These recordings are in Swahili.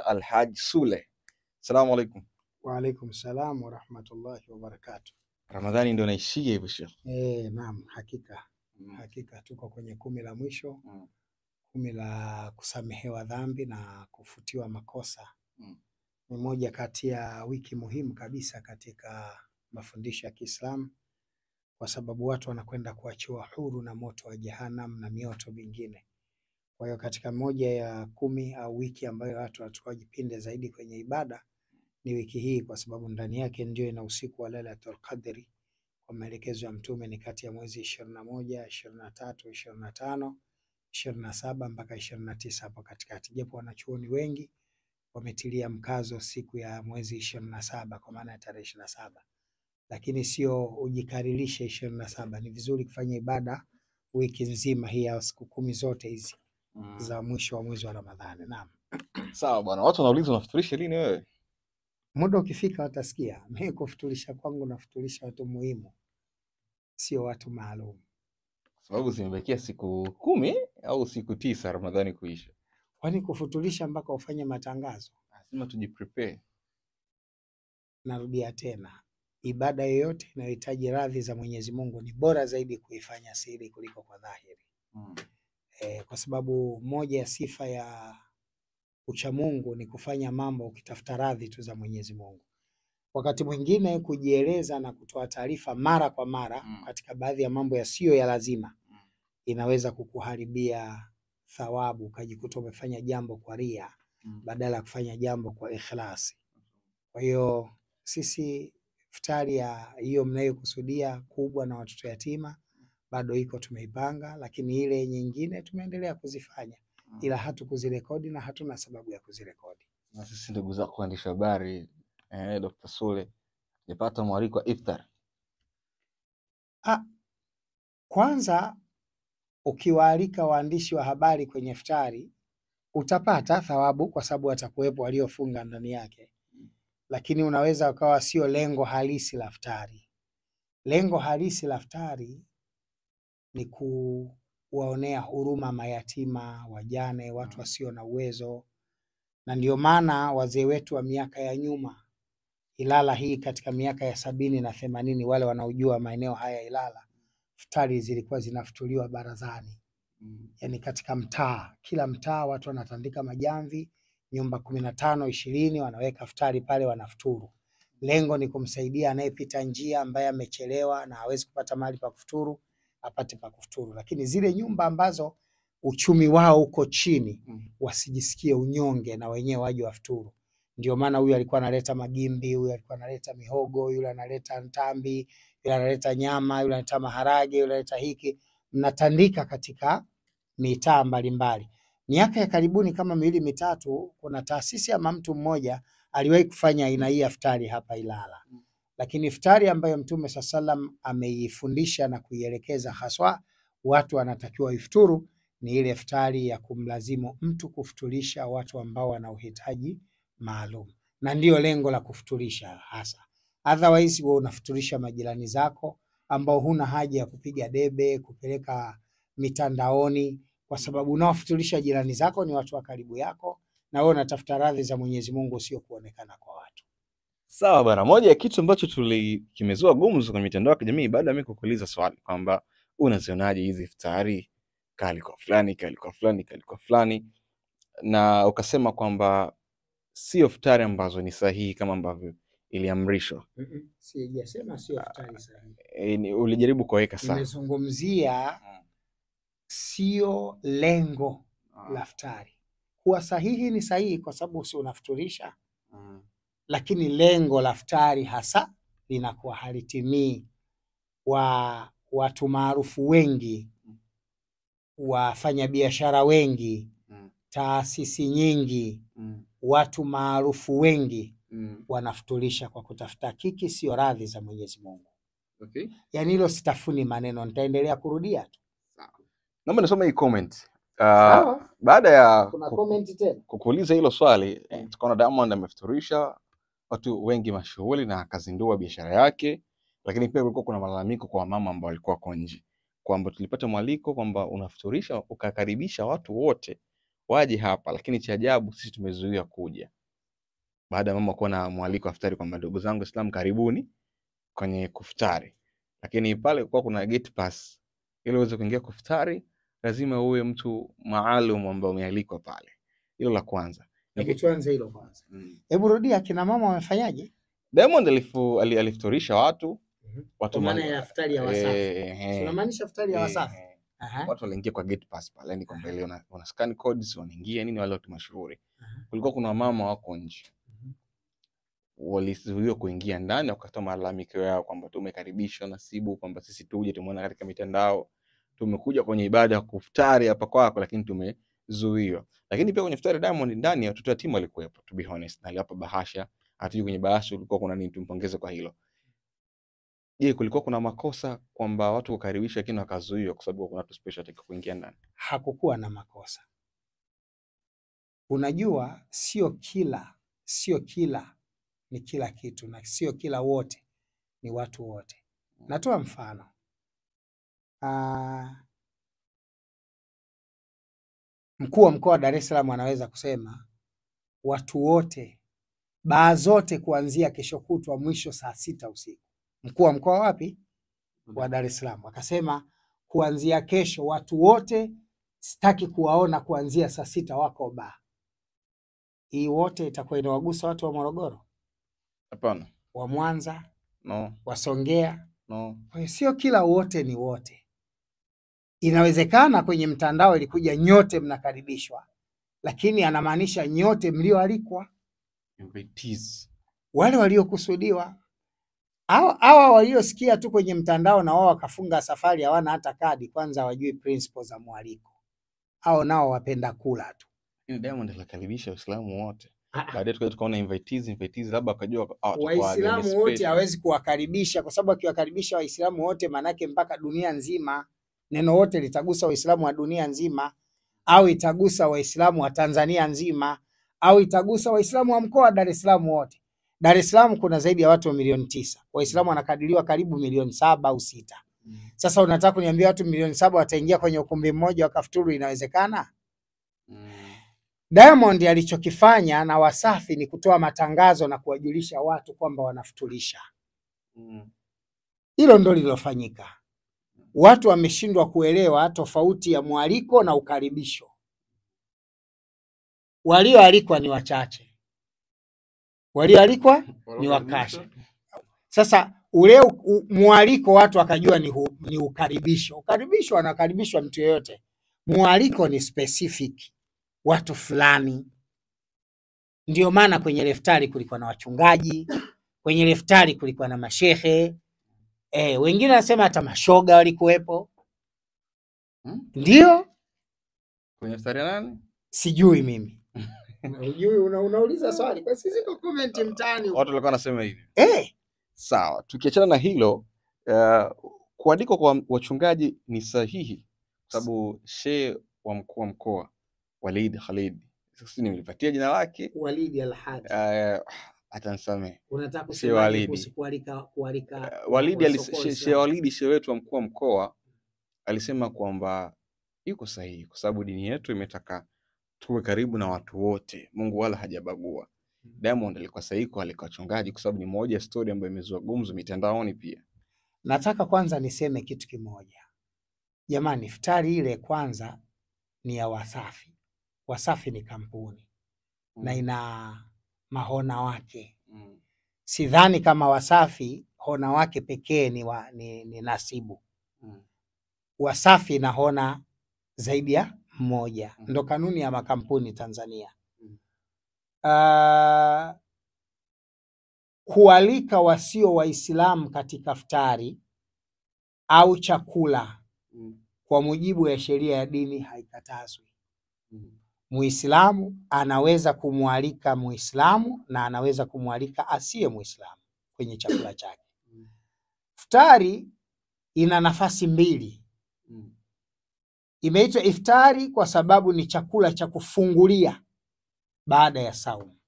Alhaj Sule. Assalamu alaikum. Wa alaikum salam wa rahmatullahi wa barakatuh. Ramadhani ndio naishia hivyo Sheikh. Naam, hakika tuko kwenye 10 la mwisho, 10 la kusamehewa dhambi na kufutiwa makosa. Ni moja kati ya wiki muhimu kabisa katika mafundisho ya Kiislamu, kwa sababu watu wanakwenda kuachiwa huru na moto wa Jahannam na mioto mingine. Kwa hiyo katika moja ya 10 au wiki ambayo watu watakuwa jipinde zaidi kwenye ibada ni wiki hii, kwa sababu ndani yake ndio ina usiku wa Lailatul Qadri. Kwa maelekezo ya Mtume ni kati ya mwezi 21, 23, 25, 27 mpaka 29 hapo katikati. Japo wanachuoni wengi wametilia mkazo siku ya mwezi 27 kwa maana ya tarehe 27. Lakini sio ujikaririshe 27. Ni vizuri kufanya ibada wiki nzima hii ya siku 10 zote hizi za mwisho wa mwezi wa Ramadhani. Naam. Sawa bwana, watu wanauliza unafuturisha lini wewe? Muda ukifika watasikia. Mimi kufuturisha kwangu nafuturisha watu muhimu, sio watu maalum. Sababu zimebakia siku 10 au siku 9 Ramadhani kuisha. Kwani kufuturisha mpaka ufanye matangazo? Lazima tujiprepare. Narudia tena, ibada yoyote inayohitaji radhi za Mwenyezi Mungu ni bora zaidi kuifanya siri kuliko kwa dhahiri. Kwa sababu moja ya sifa ya ucha Mungu ni kufanya mambo ukitafuta radhi tu za Mwenyezi Mungu. Wakati mwingine kujieleza na kutoa taarifa mara kwa mara katika baadhi ya mambo yasiyo ya lazima inaweza kukuharibia thawabu, ukajikuta umefanya jambo kwa ria badala ya kufanya jambo kwa ikhlasi. Kwa hiyo sisi iftari ya hiyo mnayokusudia kubwa na watoto yatima bado iko tumeipanga, lakini ile nyingine tumeendelea kuzifanya, ila hatukuzirekodi na hatuna sababu ya kuzirekodi. Na sisi ndugu zako waandishi habari, Dr. Sule, nipata mwaliko wa iftar. Kwanza ukiwaalika waandishi wa habari kwenye iftari utapata thawabu kwa sababu watakuwepo waliofunga ndani yake, lakini unaweza ukawa sio lengo halisi la iftari. Lengo halisi la iftari ni kuwaonea huruma mayatima, wajane, watu wasio na uwezo. Na ndio maana wazee wetu wa miaka ya nyuma, Ilala hii katika miaka ya 70 na 80, wale wanaojua maeneo haya Ilala, iftari zilikuwa zinafutuliwa barazani. Yani katika mtaa, kila mtaa watu wanatandika majamvi, nyumba 15, 20 wanaweka iftari pale wanafuturu. Lengo ni kumsaidia anayepita njia ambaye amechelewa na hawezi kupata mahali pa kufuturu, apate pa kufuturu. Lakini zile nyumba ambazo uchumi wao uko chini wasijisikie unyonge na wenyewe waje wafuturu. Ndio maana huyu alikuwa analeta magimbi, huyu alikuwa analeta mihogo, yule analeta ntambi, yule analeta nyama, yule analeta maharage, yule analeta hiki. Mnatandika katika mitaa mbalimbali. Miaka ya karibuni kama 2 mitatu, kuna taasisi ama mtu mmoja aliwahi kufanya aina hii iftari hapa Ilala. Lakini iftari ambayo Mtume sallam ameifundisha na kuielekeza haswa watu wanatakiwa ifuturu ni ile iftari ya kumlazimu mtu kufuturisha watu ambao wana uhitaji maalum, na ndio lengo la kufuturisha hasa. Otherwise wewe unafuturisha majirani zako ambao huna haja ya kupiga debe kupeleka mitandaoni, kwa sababu unawafuturisha jirani zako ni watu wa karibu yako, na wewe unatafuta radhi za Mwenyezi Mungu, sio kuonekana kwa watu. Sawa bwana, moja ya kitu ambacho kimezua gumzo kwenye mitandao ya kijamii baada ya mimi kukuuliza swali kwamba unazionaje hizi iftari kali kwa fulani, na ukasema kwamba sio iftari ambazo ni sahihi kama ambavyo iliamrishwa. Sijasema sio iftari sahihi. Ulijaribu kuweka sawa. Nimezungumzia sio lengo la iftari. Kuwa sahihi ni sahihi kwa sababu si unafuturisha. Lakini lengo la iftari hasa linakuwa halitimii. Watu maarufu wengi, wafanya biashara wengi, taasisi nyingi, watu maarufu wengi wanafuturisha kwa kutafuta kiki, sio radhi za Mwenyezi Mungu. Okay. Yani hilo sitafuni maneno, nitaendelea kurudia tu. Naomba nisome hii comment. Baada ya kuna comment tena kukuuliza hilo swali, tukaona Diamond amefuturisha watu wengi mashuhuri na akazindua biashara yake, lakini pia kulikuwa kuna malalamiko kwa mama ambao walikuwa kwa nje kwamba tulipata mwaliko kwamba unafuturisha ukakaribisha watu wote waje hapa, lakini cha ajabu sisi tumezuiwa kuja baada ya mama kuwa na mwaliko wa iftari kwamba ndugu zangu Islam karibuni kwenye kuftari, lakini pale kwa kuna gate pass, ili uweze kuingia kuftari lazima uwe mtu maalum ambaye umealikwa pale. Hilo la kwanza. Hebu tuanze hilo kwanza. Hebu rudia, kina mama wamefanyaje? Diamond alifturisha watu Kwa maana ya iftari ya Wasafi. Tunamaanisha iftari ya Wasafi. Watu waliingia kwa gate pass pale, yani kwamba ile una scan codes wanaingia nini, wale watu mashuhuri. Kulikuwa kuna mama wako nje. Walizuiwa kuingia ndani, wakatoa malalamiko yao kwamba tumekaribishwa Nasibu, kwamba sisi tuje, tumeona katika mitandao, tumekuja kwenye ibada ya kuftari hapa kwako, lakini tumezuiwa. Lakini pia kwenye iftari Diamond ndani watoto wa timu walikuwepo, to be honest, na aliwapa bahasha. Hatujui kwenye bahasha kulikuwa kuna nini, tumpongeze kwa hilo. Je, kulikuwa kuna makosa kwamba watu kukaribishwa lakini wakazuiwa kwa sababu kuna watu special wataka kuingia ndani? Hakukuwa na makosa. Unajua sio kila ni kila kitu, na sio kila wote ni watu wote. Natoa mfano. Mkuu wa mkoa wa Dar es Salaam anaweza kusema watu wote, baa zote kuanzia kesho kutwa mwisho saa 6 usiku. Mkuu wa mkoa wapi? Wa Dar es Salaam. Akasema kuanzia kesho watu wote sitaki kuwaona kuanzia saa 6 wako baa. Hii wote itakuwa inawagusa watu wa Morogoro? Hapana. Wa Mwanza? No. Wa Songea? No. Kwa hiyo sio kila wote ni wote. Inawezekana kwenye mtandao ilikuja nyote mnakaribishwa, lakini anamaanisha nyote mlioalikwa, invitees, wale waliokusudiwa. Hawa waliosikia tu kwenye mtandao na wao wakafunga safari, hawana hata kadi, kwanza wajui principles za mwaliko. Hao nao wapenda kula tu. Diamond alikaribisha Waislamu wote. Baadaye tukaona invitees labda akajua Waislamu wote hawezi kuwakaribisha, kwa sababu akiwakaribisha Waislamu wote manake mpaka dunia nzima, neno wote litagusa Waislamu wa dunia nzima, au itagusa Waislamu wa Tanzania nzima, au itagusa Waislamu wa mkoa wa Dar es Salaam wote. Dar es Salaam kuna zaidi ya watu wa milioni 9. Waislamu wanakadiriwa karibu milioni 7 au 6. Sasa unataka kuniambia watu milioni 7 wataingia kwenye ukumbi mmoja wakafuturu? Inawezekana? Diamond alichokifanya na Wasafi ni kutoa matangazo na kuwajulisha watu kwamba wanafuturisha. Hilo ndio lilofanyika. Watu wameshindwa kuelewa tofauti ya mwaliko na ukaribisho. Walioalikwa ni wachache, walioalikwa ni wakasha. Sasa ule mwaliko watu wakajua ni ukaribisho. Ukaribisho anakaribishwa mtu yeyote. Mwaliko ni specific, watu fulani. Ndio maana kwenye iftari kulikuwa na wachungaji, kwenye iftari kulikuwa na mashehe, wengine wanasema hata mashoga walikuwepo. Ndio kwenye iftari nani? Sijui mimi. Unajui, unauliza swali kwa sisi kwa comment mtaani. Watu walikuwa wanasema hivi. Sawa, tukiachana na hilo, kuandikwa kwa wachungaji ni sahihi, sababu shehe wa mkuu wa mkoa Walid Khalid, sisi nimelipatia jina lake Walid Al-Hadi. Atanisamehe. Unataka kusema kualika Walid shehe wetu wa mkuu wa mkoa alisema kwamba yuko sahihi, kwa sababu dini yetu imetaka tuwe karibu na watu wote, Mungu wala hajabagua. Diamond alikuwa sahihi kwa alikuwa wachungaji, kwa sababu ni moja story ambayo imezua gumzo mitandaoni pia. Nataka kwanza niseme kitu kimoja. Jamani, iftari ile kwanza ni ya Wasafi. Wasafi ni kampuni na ina mahona wake. Sidhani kama Wasafi hona wake pekee ni Nasibu. Wasafi na hona zaidi ya mmoja. Ndo kanuni ya makampuni Tanzania. Kualika wasio Waislamu katika iftari au chakula kwa mujibu ya sheria ya dini haikatazwi. Muislamu anaweza kumwalika Muislamu na anaweza kumwalika asiye Muislamu kwenye chakula chake. Iftari ina nafasi mbili. Imeitwa iftari kwa sababu ni chakula cha kufungulia baada ya saumu.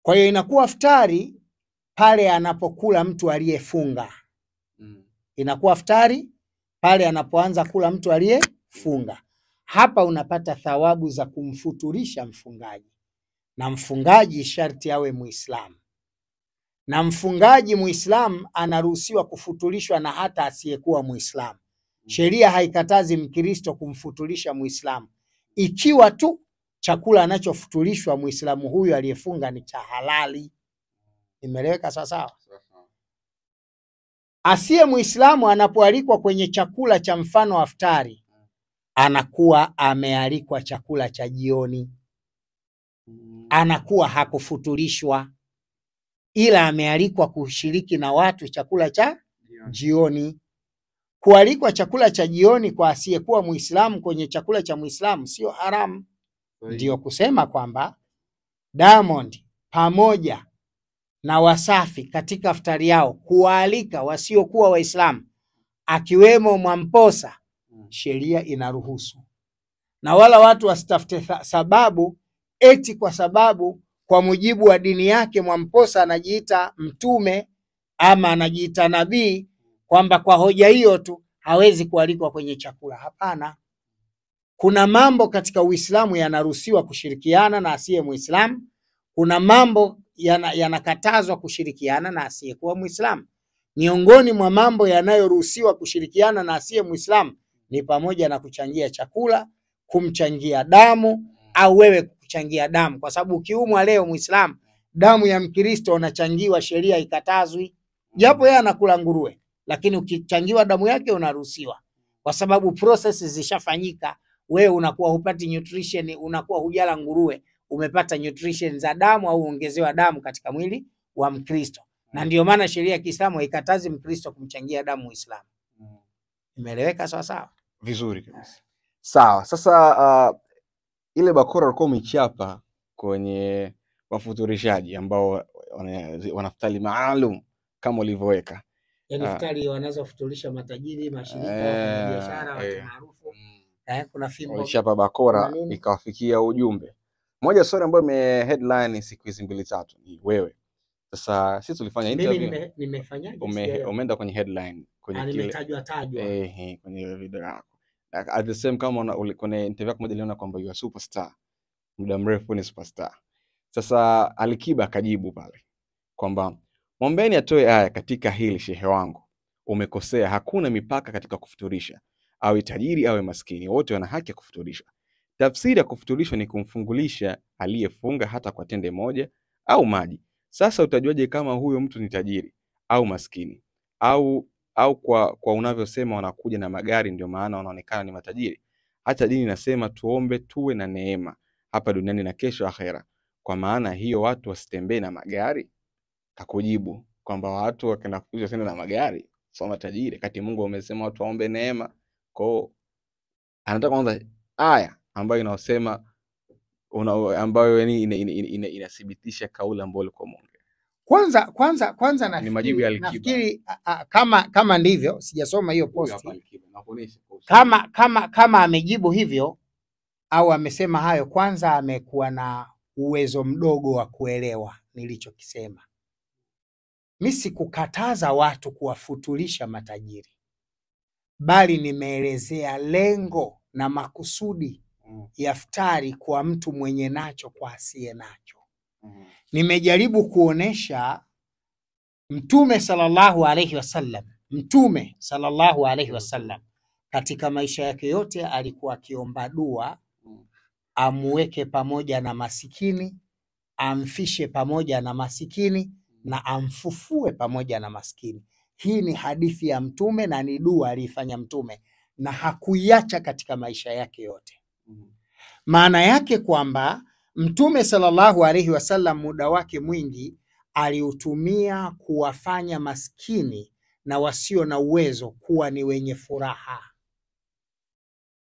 Kwa hiyo inakuwa iftari pale anapokula mtu aliyefunga. Inakuwa iftari pale anapoanza kula mtu aliyefunga. hapa unapata thawabu za kumfuturisha mfungaji, na mfungaji sharti awe Muislamu, na mfungaji Muislamu anaruhusiwa kufuturishwa na hata asiyekuwa Muislamu. Sheria haikatazi Mkristo kumfuturisha Muislamu ikiwa tu chakula anachofuturishwa Muislamu huyu aliyefunga ni cha halali. Imeeleweka sawa sawa? Asiye Muislamu anapoalikwa kwenye chakula cha mfano wa iftari, anakuwa amealikwa chakula cha jioni, anakuwa hakufuturishwa, ila amealikwa kushiriki na watu chakula cha jioni. Kualikwa chakula cha jioni kwa asiyekuwa Muislamu kwenye chakula cha Muislamu sio haramu. Ndio kusema kwamba Diamond pamoja na Wasafi katika iftari yao kuwaalika wasiokuwa Waislamu akiwemo Mwamposa, sheria inaruhusu. Na wala watu wasitafute sababu eti kwa sababu kwa mujibu wa dini yake Mwamposa anajiita mtume ama anajiita nabii, kwamba kwa hoja hiyo tu hawezi kualikwa kwenye chakula. Hapana. Kuna mambo katika Uislamu yanaruhusiwa kushirikiana na asiye Muislamu, kuna mambo yanakatazwa kushirikiana na asiyekuwa Muislamu. Miongoni mwa mambo yanayoruhusiwa kushirikiana na asiye Muislamu ni pamoja na kuchangia chakula, kumchangia damu, au wewe kuchangia damu, kwa sababu ukiumwa leo Muislamu, damu ya Mkristo unachangiwa, sheria ikatazwi. Japo yeye anakula nguruwe, lakini ukichangiwa damu yake unaruhusiwa, kwa sababu process zishafanyika. Wewe unakuwa hupati nutrition, unakuwa hujala nguruwe, umepata nutrition za damu au ongezewa damu katika mwili wa Mkristo. Na ndio maana sheria ya Kiislamu haikatazi Mkristo kumchangia damu Muislamu. Imeeleweka sawa sawa? Vizuri kabisa. Sawa. Sasa ile bakora alikuwa umechapa kwenye wafuturishaji ambao wanaftari maalum kama ulivyoweka. Yaani iftari wanazofuturisha matajiri, mashirika ya biashara, watu maarufu. Kuna fimbo Walichapa bakora ikawafikia ujumbe. Moja story ambayo headline siku hizi 2-3 ni wewe. Sasa sisi tulifanya interview. Mimi nimefanyaje? Umeenda kwenye headline kwenye kile nimetajwa kwenye video yako. At the same kama kwenye interview yako moja niliona kwamba you are superstar. Muda mrefu ni superstar. Sasa Alikiba akajibu pale kwamba mwombeni atoe aya katika hili shehe wangu. Umekosea, hakuna mipaka katika kufuturisha. Awe tajiri awe maskini, wote wana haki ya kufuturishwa. Tafsiri ya kufuturishwa ni kumfungulisha aliyefunga hata kwa tende moja au maji. Sasa utajuaje kama huyo mtu ni tajiri au maskini? Au kwa unavyosema wanakuja na magari ndio maana wanaonekana ni matajiri? Hata dini nasema tuombe tuwe na neema hapa duniani na kesho akhera. Kwa maana hiyo watu wasitembee na magari? Kakujibu kwamba watu wakaenda kufuturisha na magari sio matajiri, kati Mungu amesema watu waombe neema. Kwa anataka kwanza aya ambayo inasema ambayo inathibitisha kauli ambayo ilikuwa Mungu. Kwanza nafikiri kama ndivyo, sijasoma hiyo post. Kama amejibu hivyo au amesema hayo, kwanza amekuwa na uwezo mdogo wa kuelewa nilichokisema. Mimi sikukataza watu kuwafutulisha matajiri, bali nimeelezea lengo na makusudi ya iftari kwa mtu mwenye nacho kwa asiye nacho. Nimejaribu kuonesha Mtume sallallahu alaihi wasallam katika maisha yake yote alikuwa akiomba dua amuweke pamoja na masikini, amfishe pamoja na masikini, na amfufue pamoja na maskini. Hii ni hadithi ya Mtume na ni dua alifanya Mtume na hakuiacha katika maisha yake yote. Maana yake kwamba Mtume sallallahu alaihi wasallam muda wake mwingi aliutumia kuwafanya maskini na wasio na uwezo kuwa ni wenye furaha.